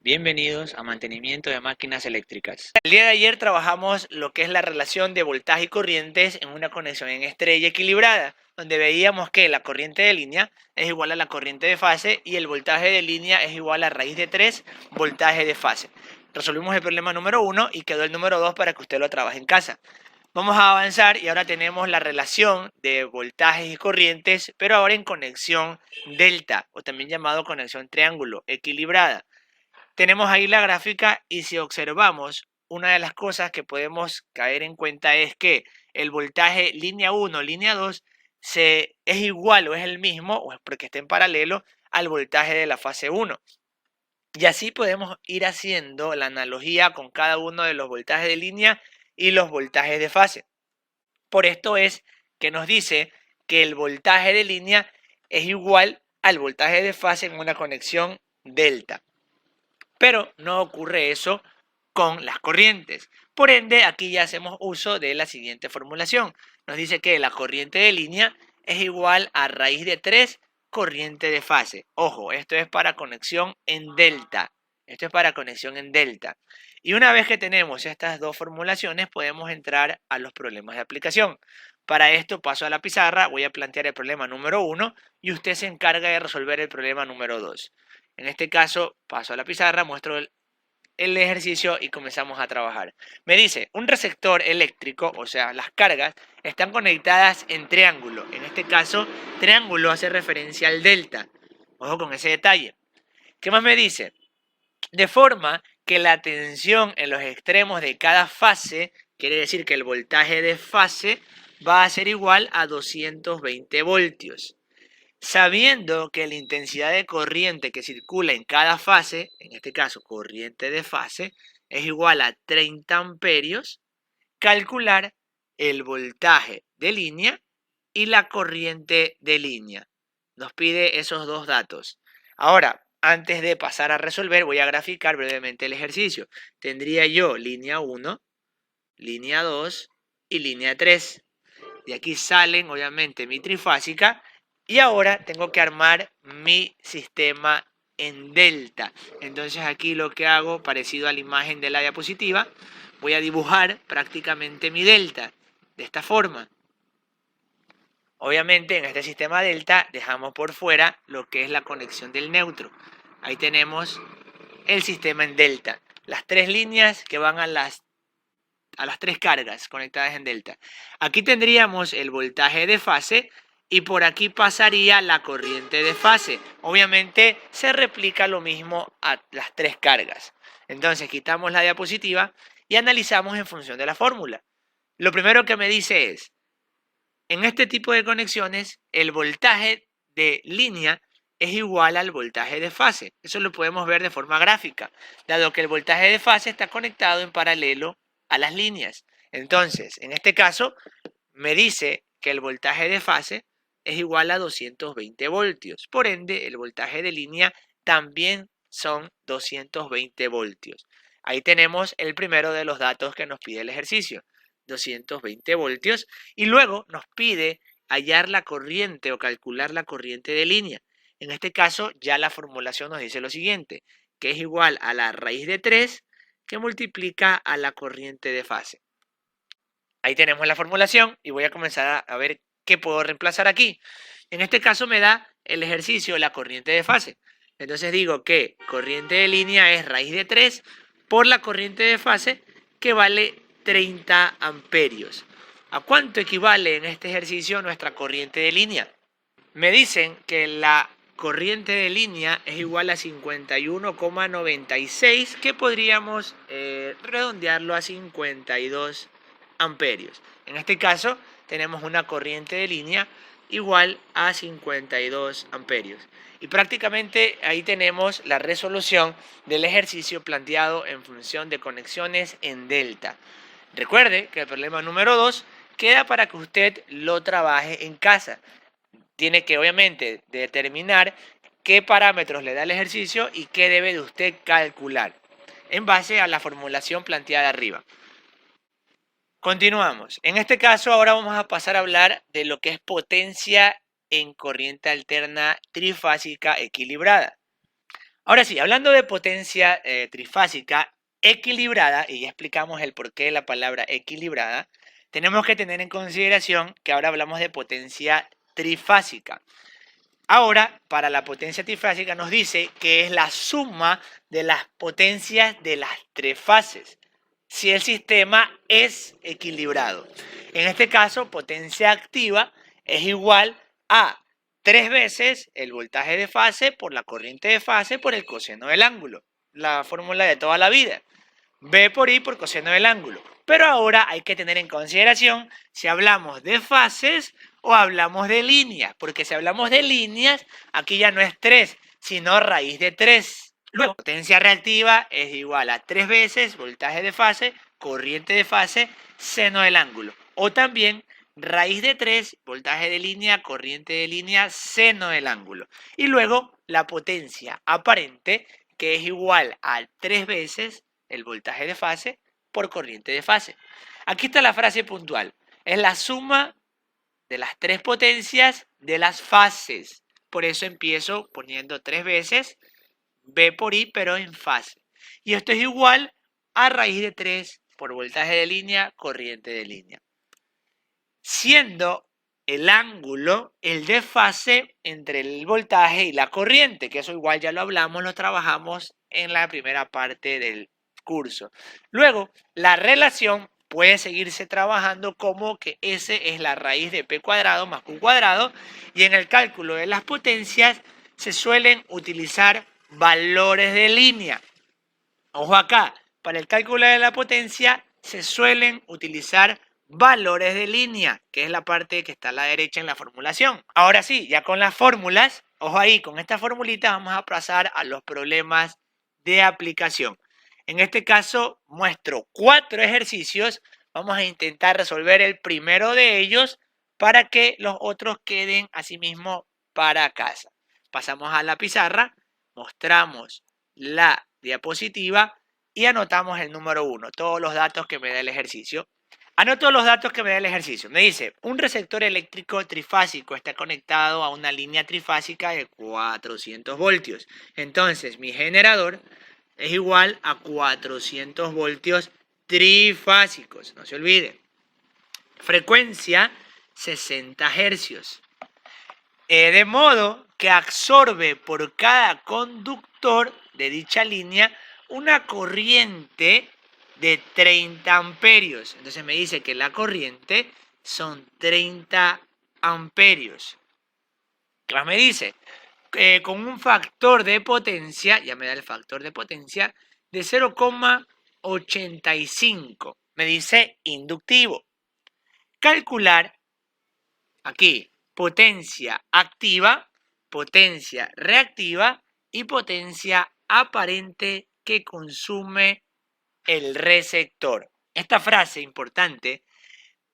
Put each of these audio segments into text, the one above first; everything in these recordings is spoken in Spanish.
Bienvenidos a Mantenimiento de Máquinas Eléctricas. El día de ayer trabajamos lo que es la relación de voltaje y corrientes en una conexión en estrella equilibrada, donde veíamos que la corriente de línea es igual a la corriente de fase y el voltaje de línea es igual a raíz de 3 voltaje de fase. Resolvimos el problema número 1 y quedó el número 2 para que usted lo trabaje en casa. Vamos a avanzar y ahora tenemos la relación de voltajes y corrientes, pero ahora en conexión delta, o también llamado conexión triángulo equilibrada. Tenemos ahí la gráfica y si observamos, una de las cosas que podemos caer en cuenta es que el voltaje línea 1, línea 2 es igual o es el mismo, o es porque está en paralelo al voltaje de la fase 1. Y así podemos ir haciendo la analogía con cada uno de los voltajes de línea y los voltajes de fase. Por esto es que nos dice que el voltaje de línea es igual al voltaje de fase en una conexión delta. Pero no ocurre eso con las corrientes. Por ende, aquí ya hacemos uso de la siguiente formulación. Nos dice que la corriente de línea es igual a raíz de 3 corriente de fase. Ojo, esto es para conexión en delta. Esto es para conexión en delta. Y una vez que tenemos estas dos formulaciones, podemos entrar a los problemas de aplicación. Para esto paso a la pizarra, voy a plantear el problema número 1 y usted se encarga de resolver el problema número 2. En este caso, paso a la pizarra, muestro el ejercicio y comenzamos a trabajar. Me dice, un receptor eléctrico, o sea, las cargas, están conectadas en triángulo. En este caso, triángulo hace referencia al delta. Ojo con ese detalle. ¿Qué más me dice? De forma que la tensión en los extremos de cada fase, quiere decir que el voltaje de fase va a ser igual a 220 voltios. Sabiendo que la intensidad de corriente que circula en cada fase, en este caso corriente de fase, es igual a 30 amperios, calcular el voltaje de línea y la corriente de línea. Nos pide esos dos datos. Ahora, antes de pasar a resolver, voy a graficar brevemente el ejercicio. Tendría yo línea 1, línea 2 y línea 3. De aquí salen, obviamente, mi trifásica. Y ahora tengo que armar mi sistema en delta. Entonces aquí lo que hago, parecido a la imagen de la diapositiva, voy a dibujar prácticamente mi delta de esta forma. Obviamente en este sistema delta dejamos por fuera lo que es la conexión del neutro. Ahí tenemos el sistema en delta. Las tres líneas que van a las tres cargas conectadas en delta. Aquí tendríamos el voltaje de fase y por aquí pasaría la corriente de fase. Obviamente se replica lo mismo a las tres cargas. Entonces quitamos la diapositiva y analizamos en función de la fórmula. Lo primero que me dice es, en este tipo de conexiones, el voltaje de línea es igual al voltaje de fase. Eso lo podemos ver de forma gráfica, dado que el voltaje de fase está conectado en paralelo a las líneas. Entonces, en este caso, me dice que el voltaje de fase es igual a 220 voltios. Por ende, el voltaje de línea también son 220 voltios. Ahí tenemos el primero de los datos que nos pide el ejercicio, 220 voltios. Y luego nos pide hallar la corriente o calcular la corriente de línea. En este caso, ya la formulación nos dice lo siguiente, que es igual a la raíz de 3 que multiplica a la corriente de fase. Ahí tenemos la formulación y voy a comenzar a ver qué puedo reemplazar aquí. En este caso me da el ejercicio la corriente de fase. Entonces digo que corriente de línea es raíz de 3 por la corriente de fase que vale 30 amperios. ¿A cuánto equivale en este ejercicio nuestra corriente de línea? Me dicen que la corriente de línea es igual a 51,96, que podríamos redondearlo a 52 amperios. En este caso tenemos una corriente de línea igual a 52 amperios. Y prácticamente ahí tenemos la resolución del ejercicio planteado en función de conexiones en delta. Recuerde que el problema número 2 queda para que usted lo trabaje en casa. Tiene que obviamente determinar qué parámetros le da el ejercicio y qué debe de usted calcular en base a la formulación planteada arriba. Continuamos. En este caso ahora vamos a pasar a hablar de lo que es potencia en corriente alterna trifásica equilibrada. Ahora sí, hablando de potencia trifásica equilibrada, y ya explicamos el porqué de la palabra equilibrada, tenemos que tener en consideración que ahora hablamos de potencia trifásica. Ahora, para la potencia trifásica nos dice que es la suma de las potencias de las tres fases, si el sistema es equilibrado. En este caso, potencia activa es igual a 3 veces el voltaje de fase por la corriente de fase por el coseno del ángulo. La fórmula de toda la vida. B por I por coseno del ángulo. Pero ahora hay que tener en consideración si hablamos de fases o hablamos de líneas. Porque si hablamos de líneas, aquí ya no es 3, sino raíz de 3. Luego, potencia reactiva es igual a 3 veces voltaje de fase, corriente de fase, seno del ángulo. O también raíz de 3, voltaje de línea, corriente de línea, seno del ángulo. Y luego la potencia aparente, que es igual a 3 veces el voltaje de fase por corriente de fase. Aquí está la frase puntual. Es la suma de las tres potencias de las fases. Por eso empiezo poniendo 3 veces B por I, pero en fase. Y esto es igual a raíz de 3 por voltaje de línea, corriente de línea. Siendo el ángulo el de fase entre el voltaje y la corriente, que eso igual ya lo hablamos, lo trabajamos en la primera parte del curso. Luego, la relación puede seguirse trabajando como que S es la raíz de P cuadrado más Q cuadrado, y en el cálculo de las potencias se suelen utilizar valores de línea. Ojo acá, para el cálculo de la potencia se suelen utilizar valores de línea, que es la parte que está a la derecha en la formulación. Ahora sí, ya con las fórmulas, ojo ahí, con esta formulita vamos a pasar a los problemas de aplicación. En este caso muestro 4 ejercicios. Vamos a intentar resolver el primero de ellos para que los otros queden asimismo para casa. Pasamos a la pizarra, mostramos la diapositiva y anotamos el número 1, todos los datos que me da el ejercicio. Anoto los datos que me da el ejercicio. Me dice, un receptor eléctrico trifásico está conectado a una línea trifásica de 400 voltios. Entonces, mi generador es igual a 400 voltios trifásicos. No se olvide. Frecuencia 60 hercios. De modo que absorbe por cada conductor de dicha línea una corriente de 30 amperios. Entonces me dice que la corriente son 30 amperios. ¿Qué más me dice? Con un factor de potencia, ya me da el factor de potencia, de 0,85. Me dice inductivo. Calcular aquí potencia activa, potencia reactiva y potencia aparente que consume el receptor. Esta frase importante,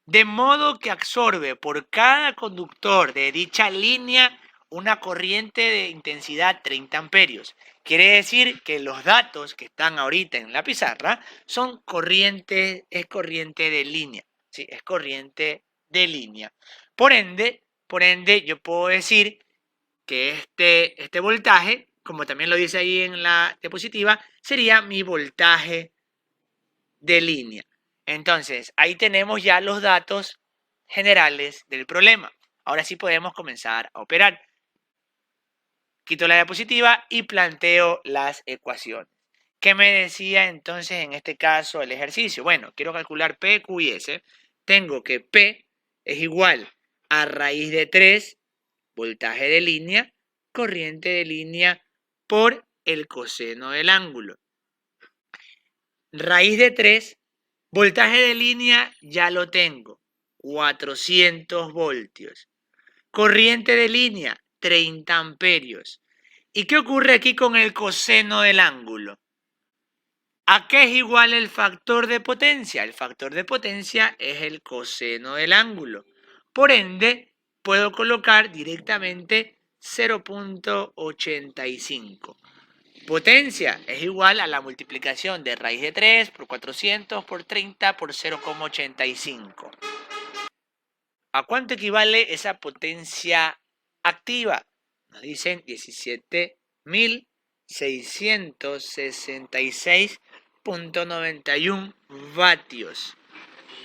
de modo que absorbe por cada conductor de dicha línea una corriente de intensidad 30 amperios. Quiere decir que los datos que están ahorita en la pizarra son corriente, es corriente de línea. Sí, es corriente de línea. Por ende, yo puedo decir que este voltaje, como también lo dice ahí en la diapositiva, sería mi voltaje de línea. Entonces, ahí tenemos ya los datos generales del problema. Ahora sí podemos comenzar a operar. Quito la diapositiva y planteo las ecuaciones. ¿Qué me decía entonces en este caso el ejercicio? Bueno, quiero calcular P, Q y S. Tengo que P es igual a raíz de 3, voltaje de línea, corriente de línea por el coseno del ángulo. Raíz de 3, voltaje de línea ya lo tengo, 400 voltios. Corriente de línea, 30 amperios. ¿Y qué ocurre aquí con el coseno del ángulo? ¿A qué es igual el factor de potencia? El factor de potencia es el coseno del ángulo. Por ende, puedo colocar directamente 0,85. Potencia es igual a la multiplicación de raíz de 3 por 400 por 30 por 0,85. ¿A cuánto equivale esa potencia activa? Nos dicen 17.000 2.666.91 vatios.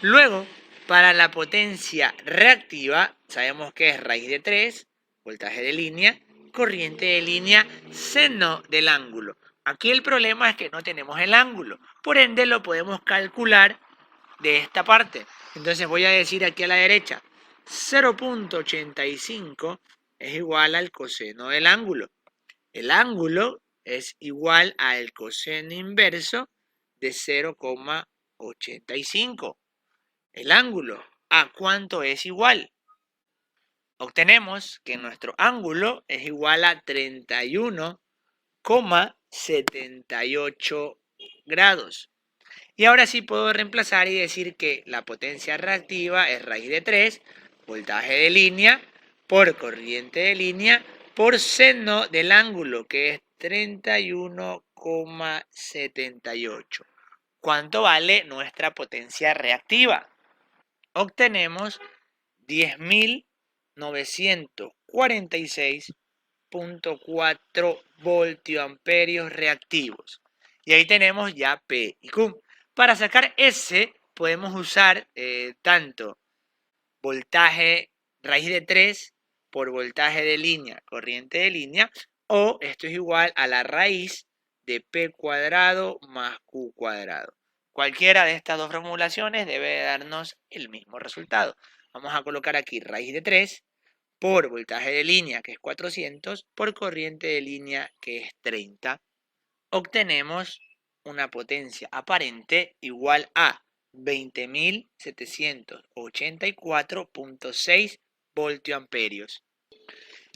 Luego, para la potencia reactiva, sabemos que es raíz de 3, voltaje de línea, corriente de línea, seno del ángulo. Aquí el problema es que no tenemos el ángulo, por ende lo podemos calcular de esta parte. Entonces voy a decir aquí a la derecha, 0.85 es igual al coseno del ángulo. El ángulo es igual al coseno inverso de 0,85. El ángulo, ¿a cuánto es igual? Obtenemos que nuestro ángulo es igual a 31,78 grados. Y ahora sí puedo reemplazar y decir que la potencia reactiva es raíz de 3, voltaje de línea, por corriente de línea, por seno del ángulo, que es 31,78. ¿Cuánto vale nuestra potencia reactiva? Obtenemos 10.946.4 voltioamperios reactivos. Y ahí tenemos ya P y Q. Para sacar S podemos usar tanto voltaje raíz de 3 por voltaje de línea, corriente de línea, o esto es igual a la raíz de P cuadrado más Q cuadrado. Cualquiera de estas dos formulaciones debe darnos el mismo resultado. Vamos a colocar aquí raíz de 3 por voltaje de línea, que es 400, por corriente de línea, que es 30. Obtenemos una potencia aparente igual a 20.784.6 voltioamperios.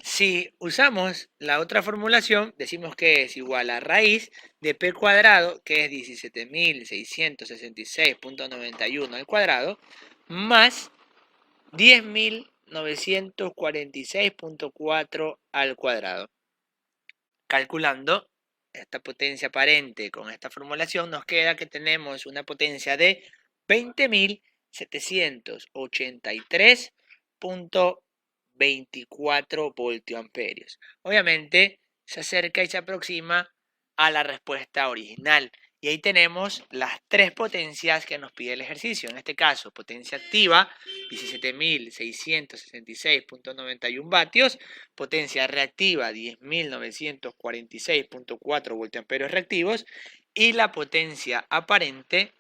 Si usamos la otra formulación, decimos que es igual a raíz de P cuadrado, que es 17.666.91 al cuadrado, más 10.946.4 al cuadrado. Calculando esta potencia aparente con esta formulación, nos queda que tenemos una potencia de 20.783.24 voltioamperios. Obviamente se acerca y se aproxima a la respuesta original. Y ahí tenemos las tres potencias que nos pide el ejercicio. En este caso, potencia activa, 17.666.91 vatios. Potencia reactiva, 10.946.4 voltamperios reactivos. Y la potencia aparente,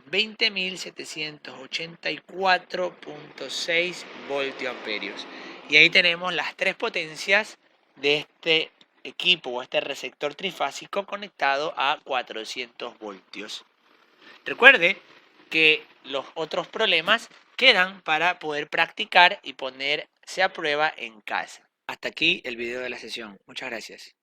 20.784.6 voltioamperios. Y ahí tenemos las tres potencias de este equipo o este receptor trifásico conectado a 400 voltios. Recuerde que los otros problemas quedan para poder practicar y ponerse a prueba en casa. Hasta aquí el video de la sesión. Muchas gracias.